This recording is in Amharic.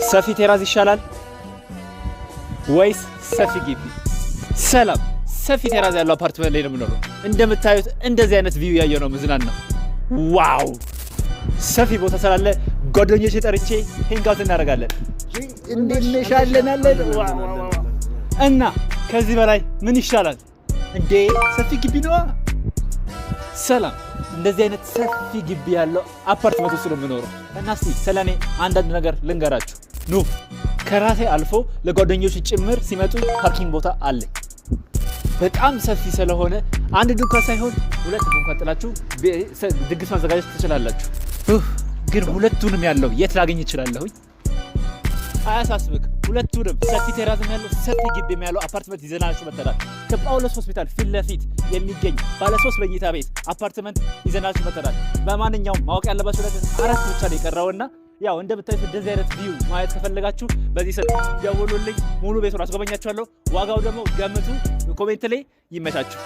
ሰፊ ቴራዝ ይሻላል ወይስ ሰፊ ግቢ? ሰላም፣ ሰፊ ቴራዝ ያለው አፓርትመንት ላይ ነው የምኖረው። እንደምታዩት እንደዚህ አይነት ቪው ያየው ነው ምዝናናው። ዋው! ሰፊ ቦታ ስላለ ጓደኞቼ ጠርቼ ሄንጋውት እናደርጋለን። እንዴነሻለናለን እና ከዚህ በላይ ምን ይሻላል እንዴ? ሰፊ ግቢ ነው። ሰላም፣ እንደዚህ አይነት ሰፊ ግቢ ያለው አፓርትመንት ውስጥ ነው የምኖረው እና እስቲ ስለኔ አንዳንድ ነገር ልንገራችሁ። ኑ ከራሴ አልፎ ለጓደኞች ጭምር ሲመጡ ፓርኪንግ ቦታ አለ። በጣም ሰፊ ስለሆነ አንድ ድንኳን ሳይሆን ሁለት ድንኳን ጥላችሁ ድግስ ማዘጋጀት ትችላላችሁ። ግን ሁለቱንም ያለው የት ላገኝ እችላለሁኝ? አያሳስብክ፣ ሁለቱንም ሰፊ ቴራዝም ያለው ሰፊ ግቢም ያለው አፓርትመንት ይዘናችሁ መጥተናል። ከጳውሎስ ሆስፒታል ፊት ለፊት የሚገኝ ባለ 3 መኝታ ቤት አፓርትመንት ይዘናችሁ መጥተናል። በማንኛውም ማወቅ ያለባችሁ ነገር 4 ብቻ ነው የቀረውና ያው እንደምታዩት እንደዚህ አይነት ቪው ማየት ከፈለጋችሁ በዚህ ስልክ ደውሉልኝ። ሙሉ ቤቱን አስጎበኛችኋለሁ። ዋጋው ደግሞ ገምቱ። ኮሜንት ላይ ይመቻችሁ።